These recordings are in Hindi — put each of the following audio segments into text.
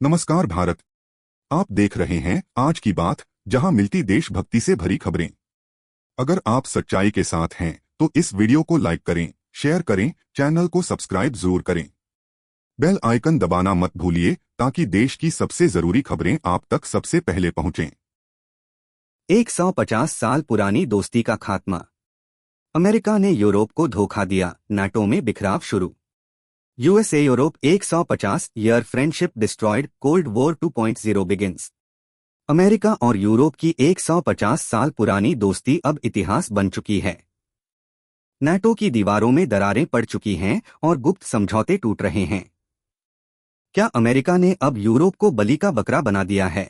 नमस्कार भारत। आप देख रहे हैं आज की बात, जहां मिलती देशभक्ति से भरी खबरें। अगर आप सच्चाई के साथ हैं तो इस वीडियो को लाइक करें, शेयर करें, चैनल को सब्सक्राइब जरूर करें। बेल आइकन दबाना मत भूलिए ताकि देश की सबसे जरूरी खबरें आप तक सबसे पहले पहुंचें। 150 साल पुरानी दोस्ती का खात्मा। अमेरिका ने यूरोप को धोखा दिया, नाटो में बिखराव शुरू। USA Europe 150 year friendship destroyed, cold war 2.0 begins. America और यूरोप की 150 साल पुरानी दोस्ती अब इतिहास बन चुकी है। नाटो की दीवारों में दरारें पड़ चुकी हैं और गुप्त समझौते टूट रहे हैं। क्या अमेरिका ने अब यूरोप को बलि का बकरा बना दिया है?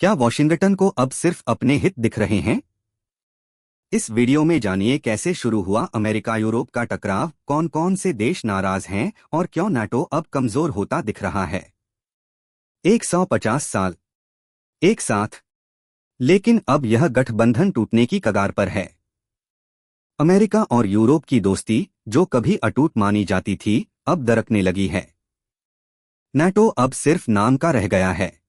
क्या वॉशिंगटन को अब सिर्फ अपने हित दिख रहे हैं? इस वीडियो में जानिए कैसे शुरू हुआ अमेरिका यूरोप का टकराव, कौन कौन से देश नाराज हैं और क्यों नाटो अब कमजोर होता दिख रहा है। 150 साल एक साथ, लेकिन अब यह गठबंधन टूटने की कगार पर है। अमेरिका और यूरोप की दोस्ती, जो कभी अटूट मानी जाती थी, अब दरकने लगी है। नाटो अब सिर्फ नाम का रह गया है।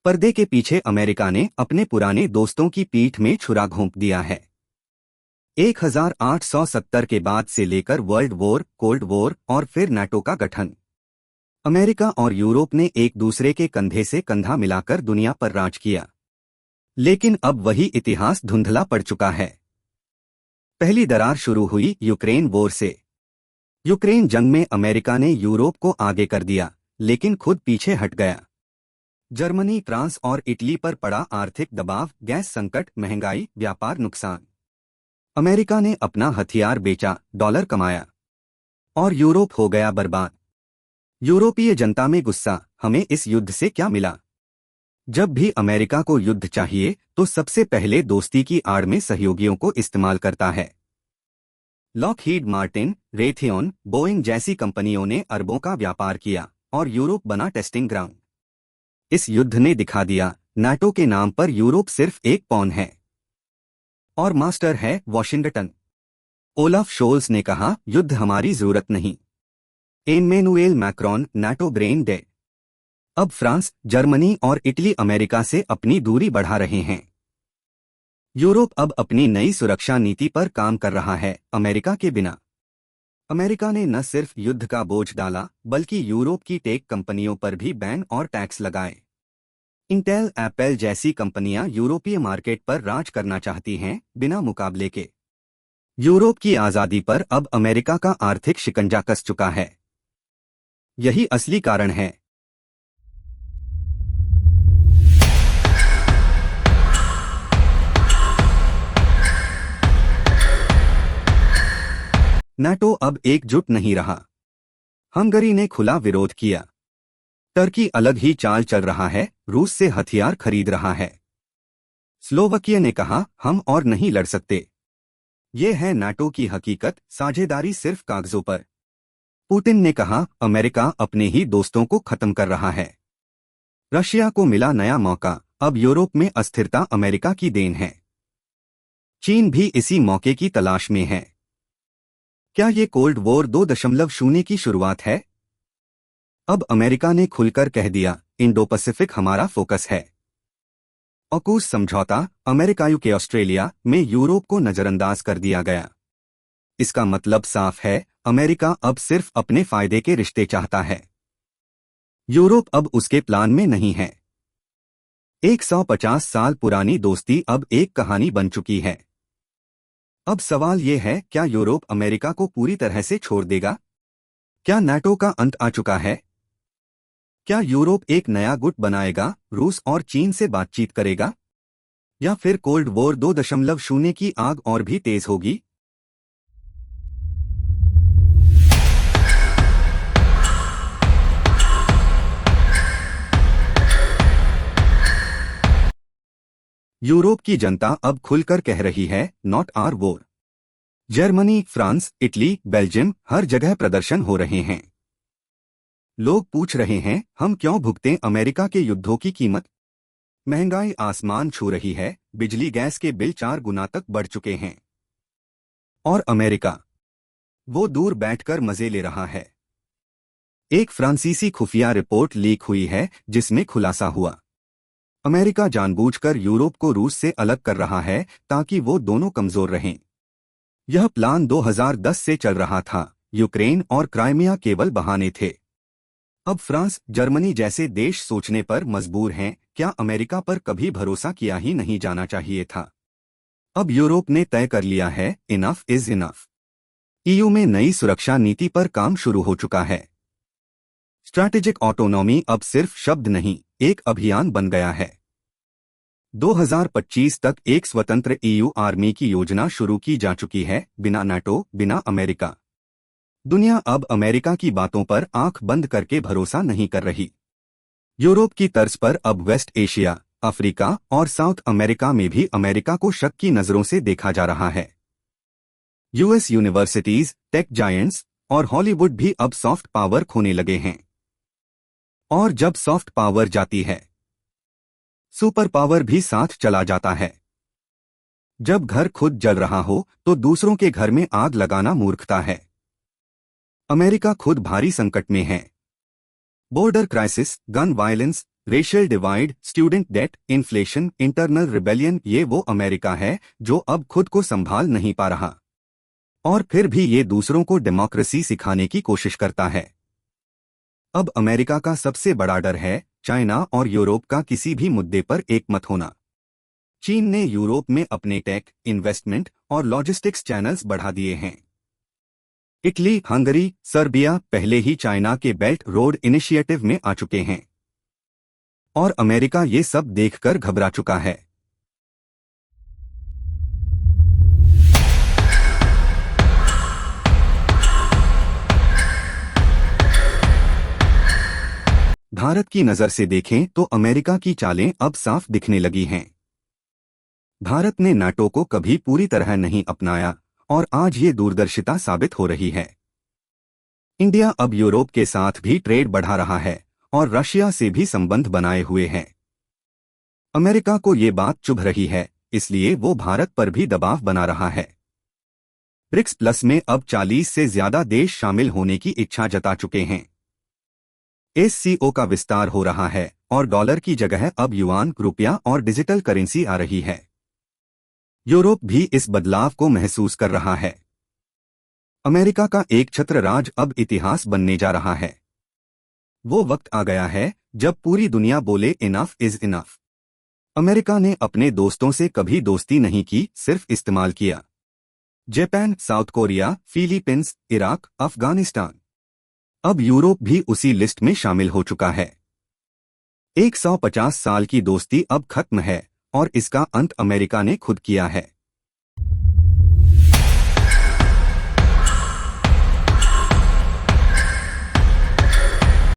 पर्दे के पीछे अमेरिका ने अपने पुराने दोस्तों की पीठ में छुरा घोंप दिया है। 1870 के बाद से लेकर वर्ल्ड वॉर, कोल्ड वॉर और फिर नाटो का गठन, अमेरिका और यूरोप ने एक दूसरे के कंधे से कंधा मिलाकर दुनिया पर राज किया। लेकिन अब वही इतिहास धुंधला पड़ चुका है। पहली दरार शुरू हुई यूक्रेन वॉर से। यूक्रेन जंग में अमेरिका ने यूरोप को आगे कर दिया, लेकिन खुद पीछे हट गया। जर्मनी, फ्रांस और इटली पर पड़ा आर्थिक दबाव, गैस संकट, महंगाई, व्यापार नुकसान। अमेरिका ने अपना हथियार बेचा, डॉलर कमाया, और यूरोप हो गया बर्बाद। यूरोपीय जनता में गुस्सा, हमें इस युद्ध से क्या मिला? जब भी अमेरिका को युद्ध चाहिए तो सबसे पहले दोस्ती की आड़ में सहयोगियों को इस्तेमाल करता है। लॉकहीड मार्टिन, रेथियोन, बोइंग जैसी कंपनियों ने अरबों का व्यापार किया और यूरोप बना टेस्टिंग ग्राउंड। इस युद्ध ने दिखा दिया, नाटो के नाम पर यूरोप सिर्फ एक पॉन है और मास्टर है वॉशिंगटन। ओलाफ शोल्स ने कहा, युद्ध हमारी जरूरत नहीं। Emmanuel Macron, NATO brain dead. अब फ्रांस, जर्मनी और इटली अमेरिका से अपनी दूरी बढ़ा रहे हैं। यूरोप अब अपनी नई सुरक्षा नीति पर काम कर रहा है, अमेरिका के बिना। अमेरिका ने न सिर्फ युद्ध का बोझ डाला, बल्कि यूरोप की टेक कंपनियों पर भी बैन और टैक्स लगाए। इंटेल, एप्पल जैसी कंपनियां यूरोपीय मार्केट पर राज करना चाहती हैं, बिना मुकाबले के। यूरोप की आजादी पर अब अमेरिका का आर्थिक शिकंजा कस चुका है। यही असली कारण है। नाटो अब एकजुट नहीं रहा। हंगरी ने खुला विरोध किया। टर्की अलग ही चाल चल रहा है, रूस से हथियार खरीद रहा है। स्लोवाकिया ने कहा, हम और नहीं लड़ सकते। ये है नाटो की हकीकत, साझेदारी सिर्फ कागजों पर। पुतिन ने कहा, अमेरिका अपने ही दोस्तों को खत्म कर रहा है। रशिया को मिला नया मौका, अब यूरोप में अस्थिरता अमेरिका की देन है। चीन भी इसी मौके की तलाश में है। क्या ये कोल्ड वॉर 2.0 की शुरुआत है? अब अमेरिका ने खुलकर कह दिया, इंडो पैसिफिक हमारा फोकस है। ऑकूस समझौता, अमेरिका यूके ऑस्ट्रेलिया में यूरोप को नजरअंदाज कर दिया गया। इसका मतलब साफ है, अमेरिका अब सिर्फ अपने फायदे के रिश्ते चाहता है। यूरोप अब उसके प्लान में नहीं है। 150 साल पुरानी दोस्ती अब एक कहानी बन चुकी है। अब सवाल ये है, क्या यूरोप अमेरिका को पूरी तरह से छोड़ देगा? क्या नाटो का अंत आ चुका है? क्या यूरोप एक नया गुट बनाएगा, रूस और चीन से बातचीत करेगा? या फिर कोल्ड वॉर 2.0 की आग और भी तेज होगी? यूरोप की जनता अब खुलकर कह रही है, not our war. Germany, France, Italy, Belgium, हर जगह प्रदर्शन हो रहे हैं। लोग पूछ रहे हैं, हम क्यों भुगतें अमेरिका के युद्धों की कीमत? महंगाई आसमान छू रही है, बिजली गैस के बिल 4 गुना तक बढ़ चुके हैं। और अमेरिका, वो दूर बैठकर मजे ले रहा है। एक फ्रांसीसी खुफिया रिपोर्ट लीक हुई है जिसमें खुलासा हुआ अमेरिका जानबूझकर यूरोप को रूस से अलग कर रहा है ताकि वो दोनों कमजोर रहें। यह प्लान 2010 से चल रहा था। यूक्रेन और क्राइमिया केवल बहाने थे। अब फ्रांस, जर्मनी जैसे देश सोचने पर मजबूर हैं, क्या अमेरिका पर कभी भरोसा किया ही नहीं जाना चाहिए था। अब यूरोप ने तय कर लिया है, इनफ इज इनफ। ईयू में नई सुरक्षा नीति पर काम शुरू हो चुका है। स्ट्रैटेजिक ऑटोनॉमी अब सिर्फ शब्द नहीं, एक अभियान बन गया है। 2025 तक एक स्वतंत्र ईयू आर्मी की योजना शुरू की जा चुकी है, बिना नाटो, बिना अमेरिका। दुनिया अब अमेरिका की बातों पर आंख बंद करके भरोसा नहीं कर रही। यूरोप की तर्ज पर अब वेस्ट एशिया, अफ्रीका और साउथ अमेरिका में भी अमेरिका को शक की नजरों से देखा जा रहा है। यूएस यूनिवर्सिटीज, टेक जायंट्स और हॉलीवुड भी अब सॉफ्ट पावर खोने लगे हैं। और जब सॉफ्ट पावर जाती है, सुपर पावर भी साथ चला जाता है। जब घर खुद जल रहा हो तो दूसरों के घर में आग लगाना मूर्खता है। अमेरिका खुद भारी संकट में है। Border crisis, gun violence, racial divide, student debt, inflation, internal rebellion, ये वो अमेरिका है जो अब खुद को संभाल नहीं पा रहा। और फिर भी ये दूसरों को डेमोक्रेसी सिखाने की कोशिश करता है। अब अमेरिका का सबसे बड़ा डर है चाइना और यूरोप का किसी भी मुद्दे पर एकमत होना। चीन ने यूरोप में अपने टेक, इन्वेस्टमेंट और लॉजिस्टिक्स चैनल्स बढ़ा दिए हैं। इटली, हंगरी, सर्बिया पहले ही चाइना के बेल्ट रोड इनिशिएटिव में आ चुके हैं। और अमेरिका ये सब देखकर घबरा चुका है। भारत की नजर से देखें तो अमेरिका की चालें अब साफ दिखने लगी हैं। भारत ने नाटो को कभी पूरी तरह नहीं अपनाया और आज ये दूरदर्शिता साबित हो रही है। इंडिया अब यूरोप के साथ भी ट्रेड बढ़ा रहा है और रशिया से भी संबंध बनाए हुए है। अमेरिका को ये बात चुभ रही है, इसलिए वो भारत पर भी दबाव बना रहा है। ब्रिक्स प्लस में अब 40 से ज्यादा देश शामिल होने की इच्छा जता चुके हैं। एससीओ का विस्तार हो रहा है और डॉलर की जगह अब युआन, रुपया और डिजिटल करेंसी आ रही है। यूरोप भी इस बदलाव को महसूस कर रहा है। अमेरिका का एक छत्र राज अब इतिहास बनने जा रहा है। वो वक्त आ गया है जब पूरी दुनिया बोले इनफ इज इनफ। अमेरिका ने अपने दोस्तों से कभी दोस्ती नहीं की, सिर्फ इस्तेमाल किया। Japan, south Korea, Philippines, Iraq, Afghanistan. अब यूरोप भी उसी लिस्ट में शामिल हो चुका है। 150 साल की दोस्ती अब खत्म है और इसका अंत अमेरिका ने खुद किया है।